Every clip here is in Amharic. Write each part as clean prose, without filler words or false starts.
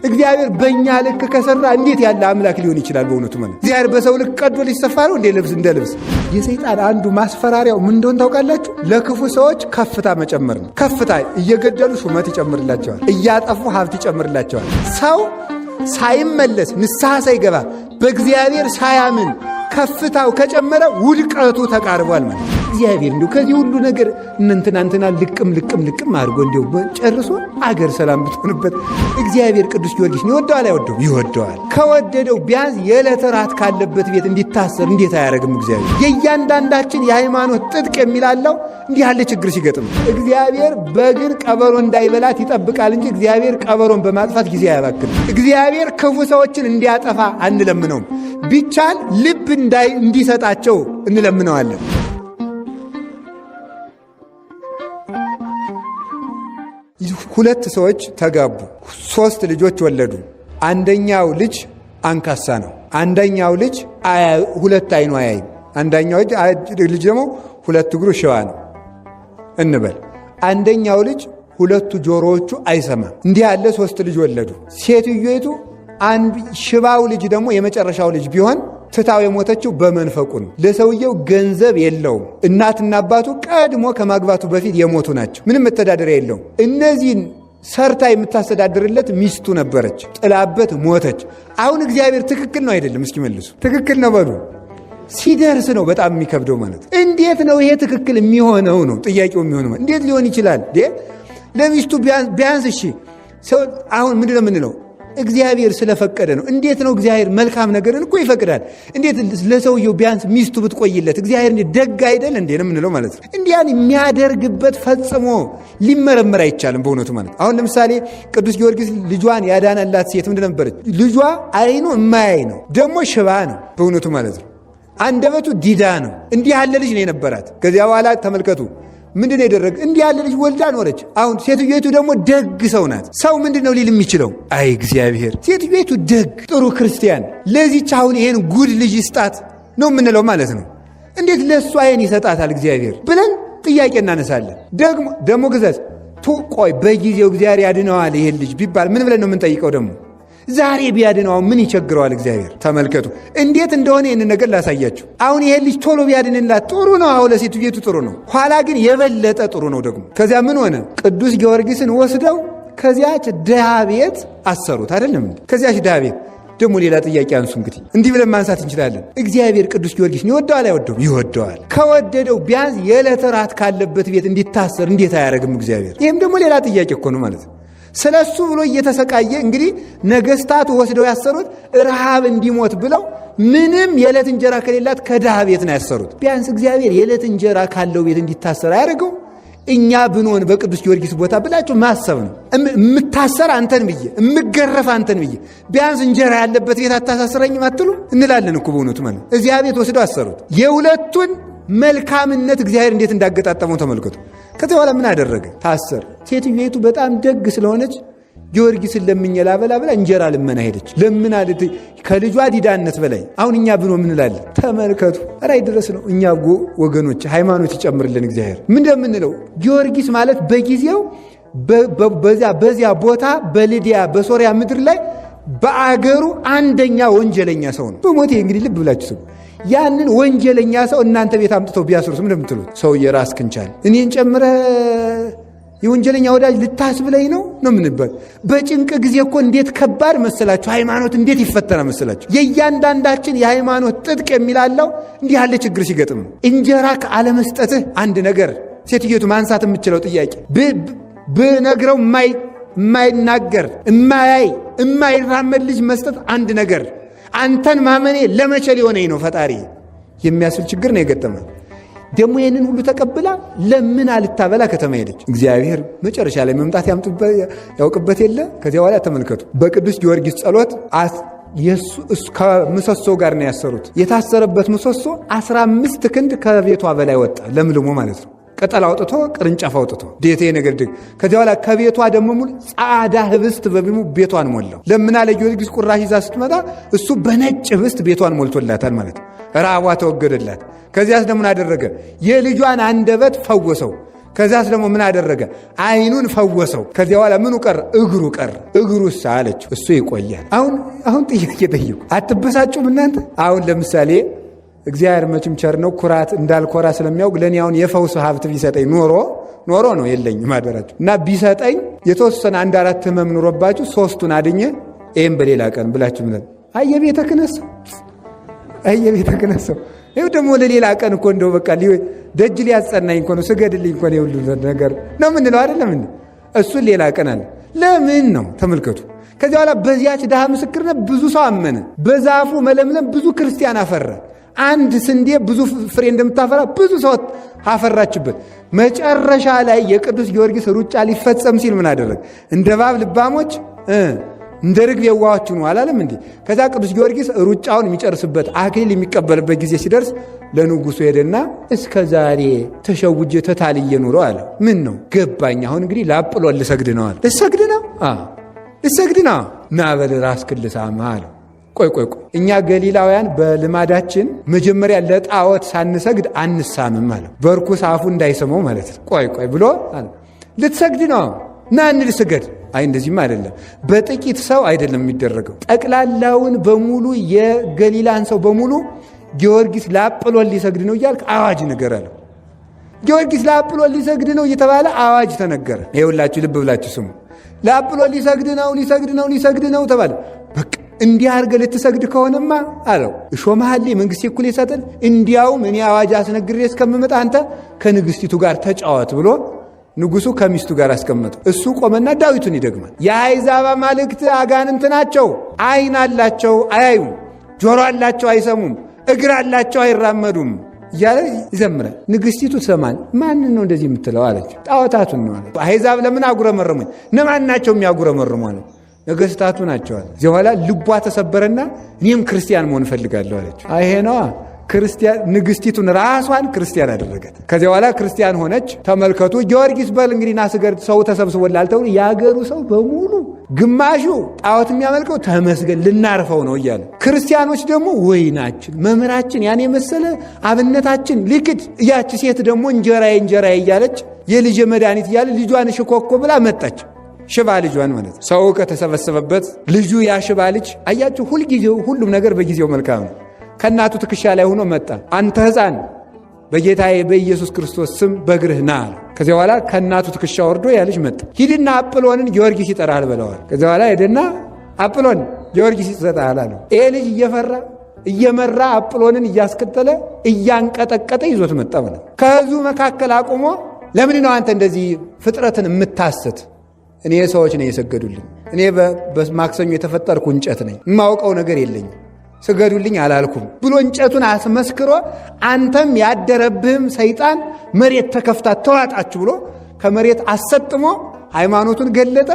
እግዚአብሔር በእኛ ልክ ከሰራ እንዴት ያለ አምላክ ሊሆን ይችላል? በእውነቱ ማለት እግዚአብሔር በሰው ልክ ቀዶ ሊሰፋ ነው እንደ ልብስ። የሰይጣን አንዱ ማስፈራሪያው ምን እንደሆነ ታውቃላችሁ? ለክፉ ሰዎች ከፍታ መጨመር ነው። ከፍታ እየገደሉ ሹመት ይጨምርላቸዋል፣ እያጠፉ ሀብት ይጨምርላቸዋል። ሰው ሳይመለስ ንስሐ ሳይገባ በእግዚአብሔር ሳያምን ከፍታው ከጨመረ ውድቀቱ ተቃርቧል ማለት። እግዚአብሔር እንዲሁ ከዚህ ሁሉ ነገር እንንትናንትና ልቅም አድርጎ እንዲሁ ጨርሶ አገር ሰላም ብትሆንበት እግዚአብሔር ቅዱስ ጊዮርጊስን ይወደዋል አይወደውም? ይወደዋል። ከወደደው ቢያንስ የዕለት ራት ካለበት ቤት እንዲታሰር እንዴት አያደርግም? እግዚአብሔር የእያንዳንዳችን የሃይማኖት ጥጥቅ የሚላለው እንዲህ ያለ ችግር ሲገጥም እግዚአብሔር በግር ቀበሮ እንዳይበላት ይጠብቃል እንጂ እግዚአብሔር ቀበሮን በማጥፋት ጊዜ አያባክንም። እግዚአብሔር ክፉ ሰዎችን እንዲያጠፋ አንለምነውም። ቢቻል ልብ እንዲሰጣቸው እንለምነዋለን። ሁለት ሰዎች ተጋቡ፣ 3 ልጆች ወለዱ። አንደኛው ልጅ አንካሳ ነው። አንደኛው ልጅ ሁለት አይኑ አያይም። አንደኛው ልጅ ደግሞ 2 እግሩ ሽባ ነው እንበል። አንደኛው ልጅ 2 ጆሮዎቹ አይሰማም። እንዲህ ያለ 3 ልጅ ወለዱ። ሴትዮቱ ሽባው ልጅ ደግሞ የመጨረሻው ልጅ ቢሆን ትታው የሞተችው በመንፈቁ ነው። ለሰውየው ገንዘብ የለውም። እናትና አባቱ ቀድሞ ከማግባቱ በፊት የሞቱ ናቸው። ምንም መተዳደሪያ የለውም። እነዚህን ሰርታ የምታስተዳድርለት ሚስቱ ነበረች፣ ጥላበት ሞተች። አሁን እግዚአብሔር ትክክል ነው አይደለም? እስኪ መልሱ። ትክክል ነው በሉ። ሲደርስ ነው በጣም የሚከብደው ማለት። እንዴት ነው ይሄ ትክክል የሚሆነው ነው ጥያቄው የሚሆነው። እንዴት ሊሆን ይችላል? ለሚስቱ ቢያንስ እሺ፣ ሰው አሁን ምንድን ነው የምንለው? እግዚአብሔር ስለፈቀደ ነው። እንዴት ነው እግዚአብሔር መልካም ነገርን እኮ ይፈቅዳል። እንዴት ለሰውየው ቢያንስ ሚስቱ ብትቆይለት እግዚአብሔር ደግ አይደል እንዴ ነው የምንለው ማለት ነው። እንዲያን የሚያደርግበት ፈጽሞ ሊመረመር አይቻልም በእውነቱ ማለት። አሁን ለምሳሌ ቅዱስ ጊዮርጊስ ልጇን ያዳነላት ሴት ምንድን ነበረች? ልጇ አይኑ እማያይ ነው፣ ደግሞ ሽባ ነው በእውነቱ ማለት ነው። አንደበቱ ዲዳ ነው። እንዲህ ያለ ልጅ ነው የነበራት። ከዚያ በኋላ ተመልከቱ ምንድን ነው የደረገ? እንዲህ ያለ ልጅ ወልዳ ኖረች። አሁን ሴትዮቱ ደግሞ ደግ ሰው ናት። ሰው ምንድን ነው ሊል የሚችለው? አይ እግዚአብሔር ሴትዮቱ ደግ ጥሩ ክርስቲያን ለዚች አሁን ይሄን ጉድ ልጅ ይስጣት ነው የምንለው ማለት ነው። እንዴት ለእሷ ይሄን ይሰጣታል እግዚአብሔር ብለን ጥያቄ እናነሳለን። ደግሞ ግዘት ቆይ በጊዜው እግዚአብሔር ያድነዋል ይሄን ልጅ ቢባል ምን ብለን ነው የምንጠይቀው? ደግሞ ዛሬ ቢያድነው ምን ይቸግረዋል እግዚአብሔር? ተመልከቱ እንዴት እንደሆነ ይህን ነገር ላሳያችሁ። አሁን ይሄ ልጅ ቶሎ ቢያድንላት ጥሩ ነው። አሁን ለሴትዮቱ ጥሩ ነው። ኋላ ግን የበለጠ ጥሩ ነው ደግሞ። ከዚያ ምን ሆነ? ቅዱስ ጊዮርጊስን ወስደው ከዚያች ድሃ ቤት አሰሩት። አይደለም እንዴ? ከዚያች ድሃ ቤት ደግሞ ሌላ ጥያቄ አንሱ። እንግዲህ እንዲህ ብለን ማንሳት እንችላለን። እግዚአብሔር ቅዱስ ጊዮርጊስን ይወደዋል አይወደውም? ይወደዋል። ከወደደው ቢያንስ የዕለት ራት ካለበት ቤት እንዲታሰር እንዴት አያደርግም እግዚአብሔር? ይህም ደግሞ ሌላ ጥያቄ እኮ ነው ማለት ነው። ስለ እሱ ብሎ እየተሰቃየ እንግዲህ ነገስታቱ ወስደው ያሰሩት ረሃብ እንዲሞት ብለው ምንም የዕለት እንጀራ ከሌላት ከድሃ ቤት ነው ያሰሩት። ቢያንስ እግዚአብሔር የዕለት እንጀራ ካለው ቤት እንዲታሰር አያደርገው? እኛ ብንሆን በቅዱስ ጊዮርጊስ ቦታ ብላችሁ ማሰብ ነው። የምታሰር አንተን ብዬ የምገረፍ አንተን ብዬ ቢያንስ እንጀራ ያለበት ቤት አታሳስረኝም አትሉ እንላለን እኮ በእውነቱ ማለት። እዚያ ቤት ወስደው አሰሩት። የሁለቱን መልካምነት እግዚአብሔር እንዴት እንዳገጣጠመው ተመልከቱ። ከዚያ በኋላ ምን አደረገ? ታሰር። ሴትዮቱ በጣም ደግ ስለሆነች ጊዮርጊስን ለምኜ ላበላ ብላ እንጀራ ልመና ሄደች። ለምን አለ ከልጇ ዲዳነት በላይ አሁን እኛ ብኖ ምን እንላለን? ተመልከቱ። ራይ ድረስ ነው። እኛ ወገኖች ሃይማኖት ይጨምርልን እግዚአብሔር። ምን እንደምንለው ጊዮርጊስ ማለት በጊዜው በዚያ ቦታ በሊዲያ በሶሪያ ምድር ላይ በአገሩ አንደኛ ወንጀለኛ ሰው ነው። በሞቴ እንግዲህ ልብ ብላችሁ ስሙ። ያንን ወንጀለኛ ሰው እናንተ ቤት አምጥተው ቢያስሩት ምን እንደምትሉት? ሰውዬ ራስህን ቻል፣ እኔን ጨምረህ የወንጀለኛ ወዳጅ ልታስብለኝ ነው ምንባል? በጭንቅ ጊዜ እኮ እንዴት ከባድ መሰላችሁ! ሃይማኖት እንዴት ይፈተና መሰላችሁ! የእያንዳንዳችን የሃይማኖት ጥጥቅ የሚላለው እንዲህ ያለ ችግር ሲገጥም ነው። እንጀራ ከአለመስጠትህ አንድ ነገር ሴትዮቱ ማንሳት የምችለው ጥያቄ ብነግረው የማይናገር የማይራመድ ልጅ መስጠት አንድ ነገር፣ አንተን ማመኔ ለመቼ ሊሆነኝ ነው ፈጣሪ የሚያስብል ችግር ነው የገጠመን። ደግሞ ይህንን ሁሉ ተቀብላ ለምን አልታበላ ከተማ ሄደች። እግዚአብሔር መጨረሻ ላይ መምጣት ያውቅበት የለ። ከዚያ በኋላ ተመልከቱ፣ በቅዱስ ጊዮርጊስ ጸሎት ከምሰሶ ጋር ነው ያሰሩት። የታሰረበት ምሰሶ 15 ክንድ ከቤቷ በላይ ወጣ፣ ለምልሞ ማለት ነው። ቅጠል አውጥቶ ቅርንጫፍ አውጥቶ ዴቴ ነገር ድግ። ከዚያ በኋላ ከቤቷ ደግሞ ሙሉ ጻዳ ህብስት በቢሙ ቤቷን ሞላው። ለምን አለ ጊዮርጊስ ቁራሽ ይዛ ስትመጣ እሱ በነጭ ህብስት ቤቷን ሞልቶላታል ማለት ነው። ራቧ ተወገደላት። ከዚያስ ደግሞ አደረገ? የልጇን አንደበት ፈወሰው። ከዛስ ደግሞ ምን አደረገ? አይኑን ፈወሰው። ከዚያ በኋላ ምኑ ቀረ? እግሩ ቀረ። እግሩስ አለችው እሱ ይቆያል። አሁን ጥያቄ ጠይቁ። አትበሳጩም እናንተ? አሁን ለምሳሌ እግዚአብሔር መቼም ቸር ነው፣ ኩራት እንዳልኮራ ስለሚያውቅ ለእኔ አሁን የፈውስ ሀብት ቢሰጠኝ ኖሮ ነው የለኝም አደራችሁ እና ቢሰጠኝ የተወሰነ 1-4 ህመም ኑሮባችሁ 3ቱን አድኜ ይህም በሌላ ቀን ብላችሁ ምለት አየቤተ ክነሰው ይኸው ደግሞ ለሌላ ቀን እኮ እንደው በቃ ደጅ ሊያጸናኝ እኮ ነው ስገድልኝ እኮ ነው ሁሉ ነገር ነው ምንለው አይደለም እንዴ? እሱን ሌላ ቀን አለ። ለምን ነው ተመልከቱ። ከዚያ በኋላ በዚያች ድሃ ምስክርነት ብዙ ሰው አመነ። በዛፉ መለምለም ብዙ ክርስቲያን አፈራ። አንድ ስንዴ ብዙ ፍሬ እንደምታፈራ ብዙ ሰው አፈራችበት። መጨረሻ ላይ የቅዱስ ጊዮርጊስ ሩጫ ሊፈጸም ሲል ምን አደረገ? እንደ እባብ ልባሞች እንደ ርግብ የዋሆች ነው አላለም እንዴ? ከዛ ቅዱስ ጊዮርጊስ ሩጫውን የሚጨርስበት አክሊል የሚቀበልበት ጊዜ ሲደርስ ለንጉሱ ሄደና እስከ ዛሬ ተሸውጄ ተታልዬ ኑሮ አለ። ምን ነው ገባኝ። አሁን እንግዲህ ለአጵሎን ልሰግድ ነው አለ። ልሰግድ ነው ና በል ራስህን ልሳም አለ። ቆይ እኛ ገሊላውያን በልማዳችን መጀመሪያ ለጣዖት ሳንሰግድ አንሳምም አለ። በርኩስ አፉ እንዳይሰማው ማለት ነው። ቆይ ብሎ አለ ልትሰግድ ነው ና እንልስገድ። አይ እንደዚህም አይደለም። በጥቂት ሰው አይደለም የሚደረገው። ጠቅላላውን በሙሉ የገሊላን ሰው በሙሉ ጊዮርጊስ ለአጵሎን ሊሰግድ ነው እያልክ አዋጅ ነገር አለ። ጊዮርጊስ ለአጵሎን ሊሰግድ ነው እየተባለ አዋጅ ተነገረ። ይኸውላችሁ ልብ ብላችሁ ስሙ። ለአጵሎን ሊሰግድ ነው ተባለ። በቃ እንዲህ አድርገህ ልትሰግድ ከሆነማ አለው እሾመሃል መንግሥቴ እኩል ይሰጥን። እንዲያውም እኔ አዋጅ አስነግሬ እስከምመጣ አንተ ከንግሥቲቱ ጋር ተጫወት ብሎ ንጉሱ ከሚስቱ ጋር አስቀመጠ። እሱ ቆመና ዳዊቱን ይደግማል። የአሕዛብ አማልክት አጋንንት ናቸው፣ ዓይን አላቸው አያዩም፣ ጆሮ አላቸው አይሰሙም፣ እግር አላቸው አይራመዱም እያለ ይዘምራል። ንግሥቲቱ ትሰማል። ማንን ነው እንደዚህ የምትለው አለች። ጣዖታቱን ነው አለች። አሕዛብ ለምን አጉረመረሙኝ? እነማን ናቸው የሚያጉረመርሙ አለ። ነገሥታቱ ናቸው አለ። እዚህ በኋላ ልቧ ተሰበረና እኔም ክርስቲያን መሆን እፈልጋለሁ አለች። ይሄ ነዋ ክርስቲያን። ንግሥቲቱን ራሷን ክርስቲያን አደረገት። ከዚያ በኋላ ክርስቲያን ሆነች። ተመልከቱ። ጊዮርጊስ በል እንግዲህ ናስገድ ሰው ተሰብስቦላል ተብሎ የአገሩ ሰው በሙሉ ግማሹ ጣዖት የሚያመልከው ተመስገን ልናርፈው ነው እያለ፣ ክርስቲያኖች ደግሞ ወይናችን መምህራችን ያን የመሰለ አብነታችን ሊክድ፣ ያች ሴት ደግሞ እንጀራዬ እያለች የልጅ መድኃኒት እያለ ልጇን ሽኮኮ ብላ መጣች። ሽባ ልጇን ማለት ነው። ሰው ከተሰበሰበበት ልጁ ያ ሽባ ልጅ አያችሁ፣ ሁልጊዜው ሁሉም ነገር በጊዜው መልካም ነው። ከእናቱ ትከሻ ላይ ሆኖ መጣ። አንተ ሕፃን በጌታዬ በኢየሱስ ክርስቶስ ስም በእግርህ ና አለ። ከዚያ በኋላ ከእናቱ ትከሻ ወርዶ ያ ልጅ መጣ። ሂድና አጵሎንን ጊዮርጊስ ይጠራል በለዋል። ከዚያ በኋላ ሄደና አጵሎን ጊዮርጊስ ይጠራል አለው። ይሄ ልጅ እየመራ አጵሎንን እያስከተለ እያንቀጠቀጠ ይዞት መጣ ማለት። ከሕዝቡ መካከል አቁሞ ለምን ነው አንተ እንደዚህ ፍጥረትን የምታስት? እኔ ሰዎች ነው የሰገዱልኝ። እኔ በማክሰኞ የተፈጠርኩ እንጨት ነኝ፣ የማውቀው ነገር የለኝም፣ ስገዱልኝ አላልኩም ብሎ እንጨቱን አስመስክሮ አንተም ያደረብህም ሰይጣን መሬት ተከፍታ ተዋጣችሁ ብሎ ከመሬት አሰጥሞ ሃይማኖቱን ገለጠ።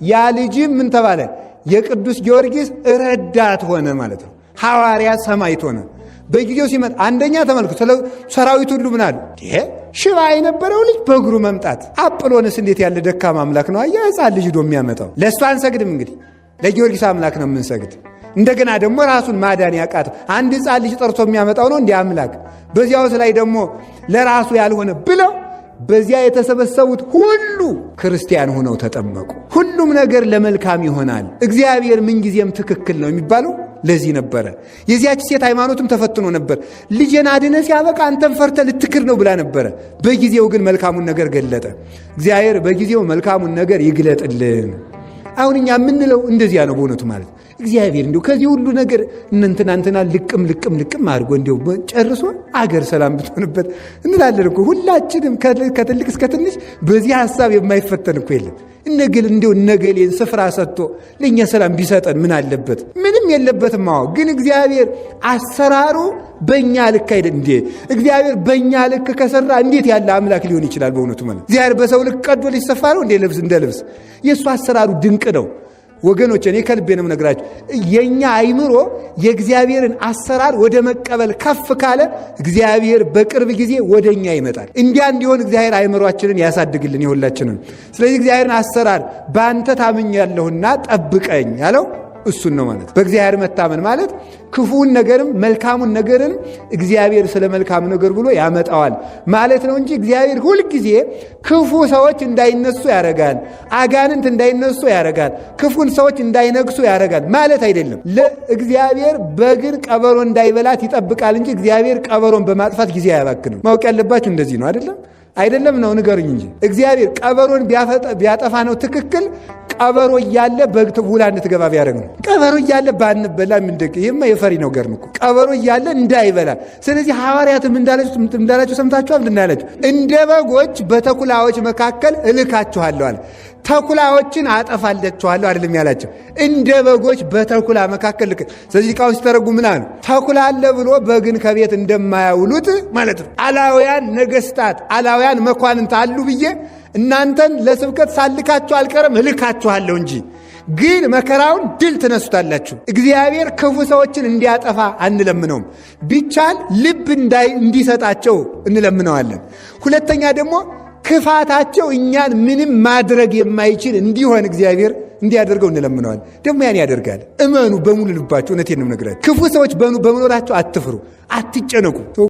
ያ ልጅም ምን ተባለ? የቅዱስ ጊዮርጊስ ረዳት ሆነ ማለት ነው። ሐዋርያ ሰማዕት ሆነ። በጊዜው ሲመጣ አንደኛ ተመልክቶ ሰራዊት ሁሉ ምን አሉ? ሽባ የነበረው ልጅ በእግሩ መምጣት። አጵሎንስ እንዴት ያለ ደካማ አምላክ ነው! አያ ሕፃን ልጅ ዶ የሚያመጣው። ለእሱ አንሰግድም እንግዲህ ለጊዮርጊስ አምላክ ነው የምንሰግድ። እንደገና ደግሞ ራሱን ማዳን ያቃተው አንድ ሕፃን ልጅ ጠርቶ የሚያመጣው ነው እንዲህ አምላክ። በዚያውስ ላይ ደግሞ ለራሱ ያልሆነ ብለው በዚያ የተሰበሰቡት ሁሉ ክርስቲያን ሆነው ተጠመቁ። ሁሉም ነገር ለመልካም ይሆናል። እግዚአብሔር ምንጊዜም ትክክል ነው የሚባለው ለዚህ ነበረ። የዚያች ሴት ሃይማኖትም ተፈትኖ ነበር። ልጄን አድነህ ሲያበቃ አንተም ፈርተህ ልትክር ነው ብላ ነበረ። በጊዜው ግን መልካሙን ነገር ገለጠ። እግዚአብሔር በጊዜው መልካሙን ነገር ይግለጥልን። አሁን እኛ የምንለው እንደዚያ ነው በእውነቱ ማለት እግዚአብሔር እንዲሁ ከዚህ ሁሉ ነገር እንትና ልቅም አድርጎ እንዲሁ ጨርሶ አገር ሰላም ብትሆንበት እንላለን እኮ ሁላችንም ከትልቅ እስከ ትንሽ በዚህ ሐሳብ የማይፈተን እኮ የለም። እነገሌን ስፍራ ሰጥቶ ለእኛ ሰላም ቢሰጠን ምን አለበት? ምንም የለበትም። አዎ ግን እግዚአብሔር አሰራሩ በእኛ ልክ አይደል እንዴ? እግዚአብሔር በእኛ ልክ ከሰራ እንዴት ያለ አምላክ ሊሆን ይችላል? በእውነቱ ማለት እግዚአብሔር በሰው ልክ ቀዶ ሊሰፋ ነው እንዴ? እንደ ልብስ የእሱ አሰራሩ ድንቅ ነው ወገኖች። እኔ ከልቤ ነው የምነግራችሁ። የእኛ አይምሮ የእግዚአብሔርን አሰራር ወደ መቀበል ከፍ ካለ እግዚአብሔር በቅርብ ጊዜ ወደ እኛ ይመጣል። እንዲያ እንዲሆን እግዚአብሔር አይምሯችንን ያሳድግልን የሁላችንን። ስለዚህ እግዚአብሔርን አሰራር በአንተ ታምኛለሁና ጠብቀኝ ያለው እሱን ነው ማለት። በእግዚአብሔር መታመን ማለት ክፉውን ነገርም መልካሙን ነገርንም እግዚአብሔር ስለ መልካም ነገር ብሎ ያመጣዋል ማለት ነው እንጂ እግዚአብሔር ሁልጊዜ ክፉ ሰዎች እንዳይነሱ ያደርጋል፣ አጋንንት እንዳይነሱ ያደርጋል፣ ክፉን ሰዎች እንዳይነግሱ ያደርጋል ማለት አይደለም። ለእግዚአብሔር በግን ቀበሮ እንዳይበላት ይጠብቃል እንጂ እግዚአብሔር ቀበሮን በማጥፋት ጊዜ አያባክንም። ማወቅ ያለባችሁ እንደዚህ ነው። አይደለም ነው ንገሩኝ እንጂ እግዚአብሔር ቀበሮን ቢያጠፋ ነው ትክክል። ቀበሮ እያለ በግ ውላ እንድትገባ ቢያደርግ ነው። ቀበሮ እያለ ባንበላ ምንድቅ? ይህማ የፈሪ ነው ገር ነው። ቀበሮ እያለ እንዳይበላ። ስለዚህ ሐዋርያትም እንዳላችሁ ሰምታችኋል። እንዳላችሁ እንደ በጎች በተኩላዎች መካከል እልካችኋለሁ አለ። ተኩላዎችን አጠፋላችኋለሁ አይደለም ያላቸው፣ እንደ በጎች በተኩላ መካከል ልክ። ስለዚህ ቃውን ሲተረጉ ምን አሉ? ተኩላ አለ ብሎ በግን ከቤት እንደማያውሉት ማለት ነው። አላውያን ነገስታት፣ አላውያን መኳንንት አሉ ብዬ እናንተን ለስብከት ሳልካችሁ አልቀርም፣ እልካችኋለሁ እንጂ ግን መከራውን ድል ትነሱታላችሁ። እግዚአብሔር ክፉ ሰዎችን እንዲያጠፋ አንለምነውም። ቢቻል ልብ እንዲሰጣቸው እንለምነዋለን። ሁለተኛ ደግሞ ክፋታቸው እኛን ምንም ማድረግ የማይችል እንዲሆን እግዚአብሔር እንዲያደርገው እንለምነዋል። ደግሞ ያን ያደርጋል። እመኑ በሙሉ ልባችሁ። እውነቴን ነው የምነግራችሁ። ክፉ ሰዎች በመኖራቸው አትፍሩ፣ አትጨነቁ።